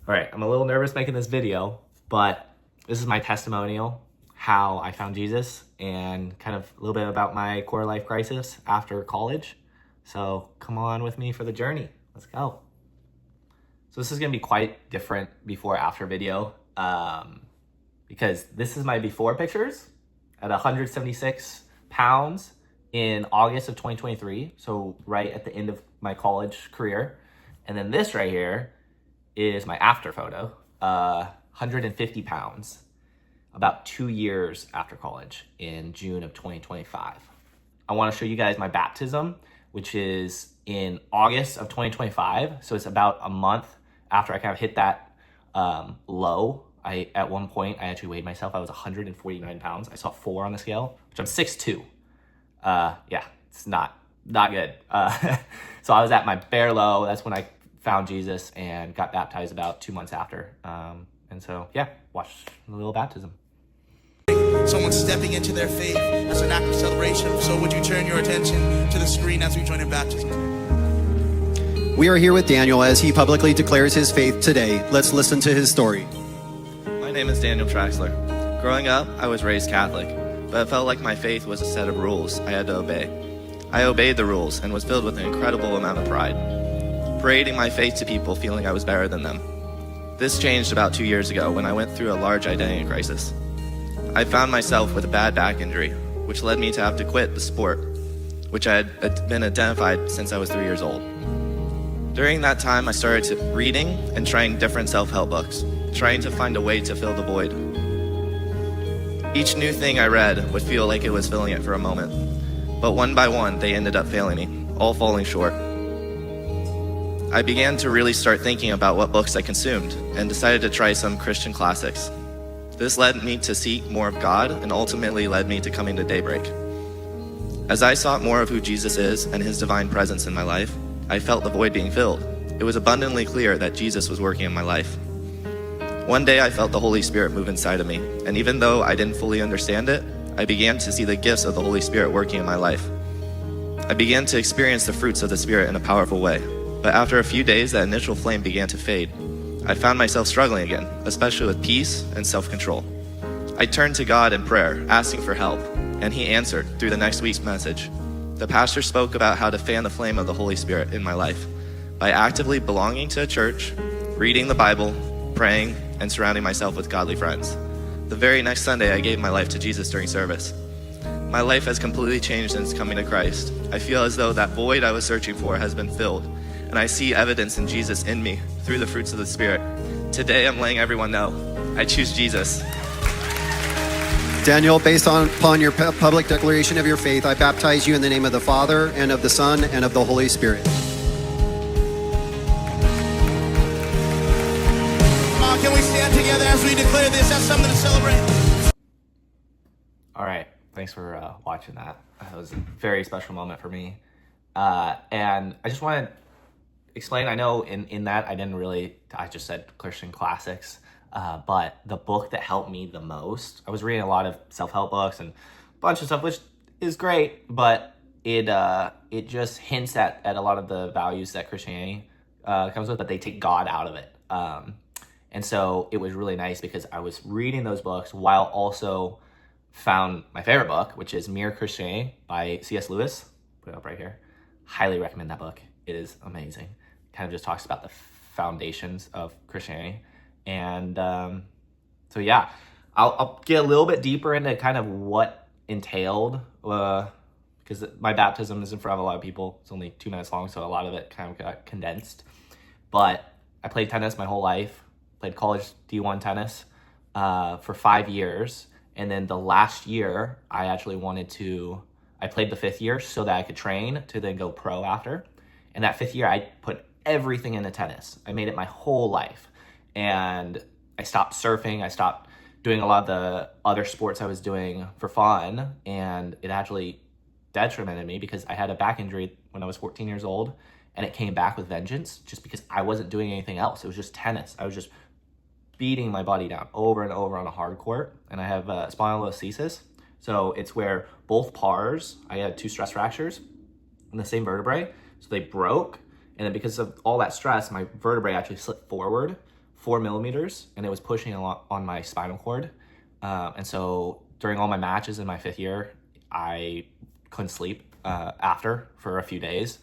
All right, I'm a little nervous making this video, but this is my testimonial, how I found Jesus, and kind of a little bit about my quarter life crisis after college. So come on with me for the journey. Let's go. So this is gonna be quite different before after video because this is my before pictures at 176 pounds in August of 2023. So right at the end of my college career. And then this right here is my after photo, 150 pounds, about 2 years after college in June of 2025. I wanna show you guys my baptism, which is in August of 2025. So it's about a month after I kind of hit that low. At one point, I actually weighed myself. I was 149 pounds. I saw 4 on the scale, which I'm 6'2". Yeah, it's not good. So I was at my bare low. That's when I found Jesus and got baptized about 2 months after. And so, yeah, watch the little baptism. Someone stepping into their faith as an act of celebration. So would you turn your attention to the screen as we join in baptism? We are here with Daniel as he publicly declares his faith today. Let's listen to his story. My name is Daniel Traxler. Growing up, I was raised Catholic, but it felt like my faith was a set of rules I had to obey. I obeyed the rules and was filled with an incredible amount of pride, parading my faith to people feeling I was better than them. This changed about 2 years ago when I went through a large identity crisis. I found myself with a bad back injury, which led me to have to quit the sport, which I had been identified since I was 3 years old. During that time, I started reading and trying different self-help books, trying to find a way to fill the void. Each new thing I read would feel like it was filling it for a moment, but one by one, they ended up failing me, all falling short. I began to really start thinking about what books I consumed and decided to try some Christian classics. This led me to seek more of God and ultimately led me to coming to Daybreak. As I sought more of who Jesus is and his divine presence in my life, I felt the void being filled. It was abundantly clear that Jesus was working in my life. One day I felt the Holy Spirit move inside of me, and even though I didn't fully understand it, I began to see the gifts of the Holy Spirit working in my life. I began to experience the fruits of the Spirit in a powerful way, but after a few days that initial flame began to fade. I found myself struggling again, especially with peace and self-control. I turned to God in prayer, asking for help, and he answered through the next week's message. The pastor spoke about how to fan the flame of the Holy Spirit in my life by actively belonging to a church, reading the Bible, praying, and surrounding myself with godly friends. The very next Sunday, I gave my life to Jesus during service. My life has completely changed since coming to Christ. I feel as though that void I was searching for has been filled, and I see evidence in Jesus in me through the fruits of the Spirit. Today, I'm letting everyone know, I choose Jesus. Daniel, based upon your public declaration of your faith, I baptize you in the name of the Father, and of the Son, and of the Holy Spirit. Come on, can we stand together as we declare this? That's something to celebrate. All right, thanks for watching that. That was a very special moment for me. And I just want to explain, I know in that I just said Christian classics, but the book that helped me the most, I was reading a lot of self-help books and a bunch of stuff, which is great, but it just hints at a lot of the values that Christianity comes with, but they take God out of it. And so it was really nice because I was reading those books while also found my favorite book, which is Mere Christianity by C.S. Lewis. Put it up right here. Highly recommend that book. It is amazing. Kind of just talks about the foundations of Christianity. And so yeah, I'll get a little bit deeper into kind of what entailed, because my baptism is in front of a lot of people. It's only 2 minutes long, so a lot of it kind of got condensed. But I played tennis my whole life, played college D1 tennis for 5 years. And then the last year, I played the 5th year so that I could train to then go pro after. And that 5th year, I put everything into tennis. I made it my whole life. And I stopped surfing. I stopped doing a lot of the other sports I was doing for fun. And it actually detrimented me because I had a back injury when I was 14 years old. And it came back with vengeance just because I wasn't doing anything else. It was just tennis. I was just beating my body down over and over on a hard court. And I have spondylolisthesis. So it's where both pars, I had 2 stress fractures in the same vertebrae. So they broke. And then because of all that stress, my vertebrae actually slipped forward 4 millimeters, and it was pushing a lot on my spinal cord. And so during all my matches in my 5th year, I couldn't sleep after for a few days.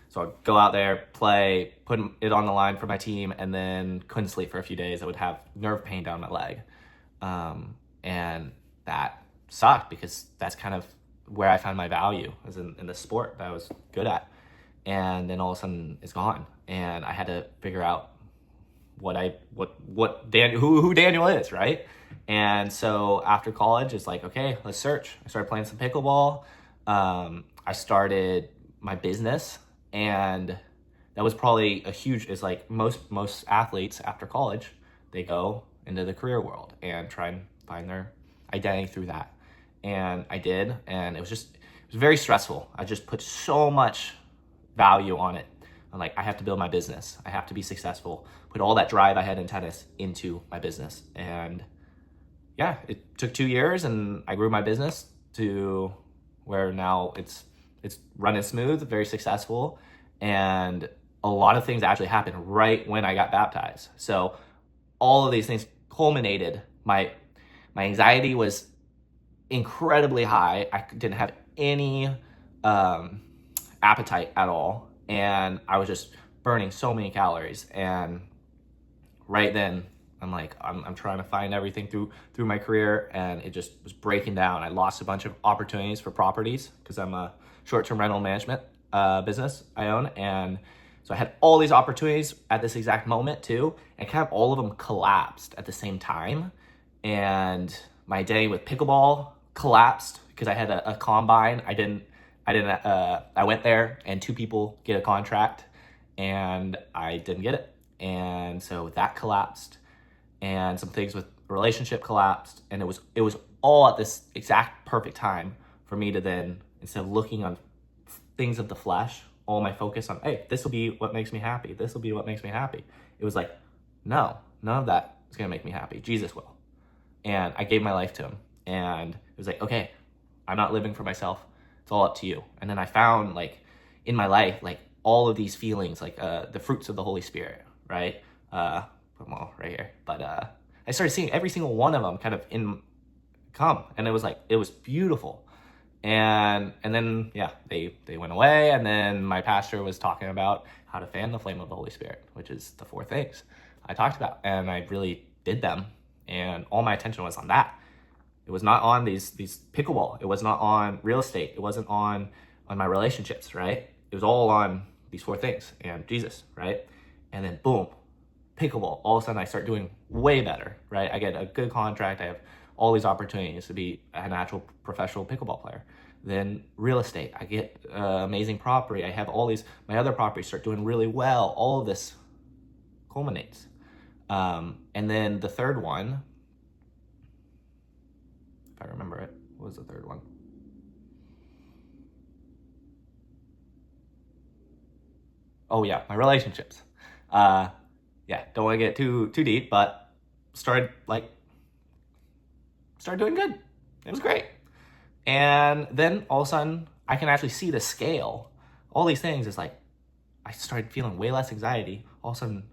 So I'd go out there, play, put it on the line for my team, and then couldn't sleep for a few days. I would have nerve pain down my leg. And that sucked because that's kind of where I found my value, was in the sport that I was good at. And then all of a sudden it's gone. And I had to figure out who Daniel is, right? And so after college, it's like, okay, let's search. I started playing some pickleball. I started my business, and that was probably it's like most athletes after college, they go into the career world and try and find their identity through that. And I did, and it was very stressful. I just put so much value on it. I'm like, I have to build my business. I have to be successful. Put all that drive I had in tennis into my business. And yeah, it took 2 years, and I grew my business to where now it's running smooth, very successful. And a lot of things actually happened right when I got baptized. So all of these things culminated. My anxiety was incredibly high. I didn't have any appetite at all, and I was just burning so many calories. And right then, I'm like, I'm trying to find everything through my career, and it just was breaking down. I lost a bunch of opportunities for properties because I'm a short-term rental management business I own, and so I had all these opportunities at this exact moment too, and kind of all of them collapsed at the same time. And my day with pickleball collapsed because I had a combine. I went there, and 2 people get a contract, and I didn't get it. And so that collapsed, and some things with relationship collapsed, and it was all at this exact perfect time for me to then, instead of looking on things of the flesh, all my focus on, hey, this will be what makes me happy. This will be what makes me happy. It was like, no, none of that is going to make me happy. Jesus will. And I gave my life to him, and it was like, okay, I'm not living for myself. It's all up to you. And then I found, like, in my life, like, all of these feelings, like the fruits of the Holy Spirit, right? Put them all right here. But I started seeing every single one of them kind of come, and it was beautiful. And then, yeah, they went away, and then my pastor was talking about how to fan the flame of the Holy Spirit, which is the 4 things I talked about, and I really did them, and all my attention was on that. It was not on these pickleball. It was not on real estate. It wasn't on my relationships, right? It was all on these 4 things and Jesus, right? And then boom, pickleball. All of a sudden I start doing way better, right? I get a good contract. I have all these opportunities to be an actual professional pickleball player. Then real estate, I get amazing property. I have all these, my other properties start doing really well. All of this culminates. And then the third one, if I remember it, what was the third one? Oh yeah, my relationships. Yeah, don't want to get too deep, but started doing good. It was great. And then all of a sudden, I can actually see the scale. All these things is like, I started feeling way less anxiety. All of a sudden,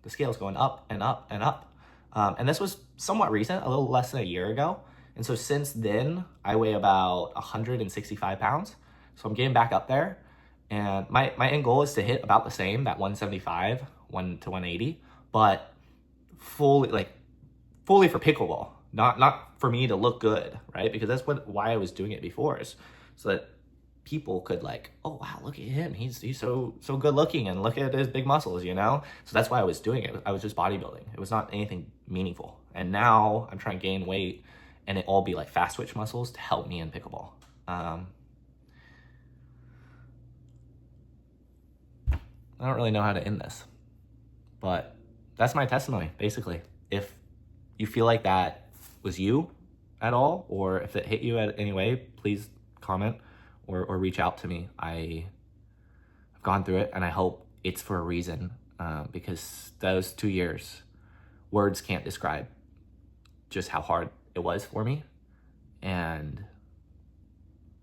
the scale's going up and up and up. And this was somewhat recent, a little less than a year ago. And so since then, I weigh about 165 pounds. So I'm getting back up there. And my end goal is to hit about the same, that 175, to 180, but fully for pickleball. Not for me to look good, right? Because that's why I was doing it before, is so that people could like, oh wow, look at him, he's so good looking, and look at his big muscles, you know? So that's why I was doing it. I was just bodybuilding. It was not anything meaningful. And now I'm trying to gain weight, and it all be like fast twitch muscles to help me in pickleball. I don't really know how to end this, but that's my testimony, basically. If you feel like that was you at all, or if it hit you at any way, please comment or reach out to me. I've gone through it, and I hope it's for a reason, because those 2 years, words can't describe just how hard it was for me. And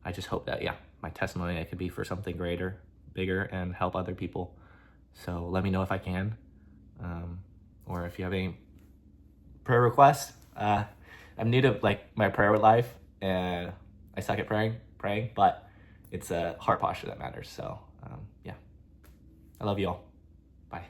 I just hope that, yeah, my testimony, I could be for something greater, bigger, and help other people. So let me know if I can. or if you have any prayer requests. I'm new to like my prayer life, and I suck at praying, but it's a heart posture that matters. So yeah, I love you all. Bye.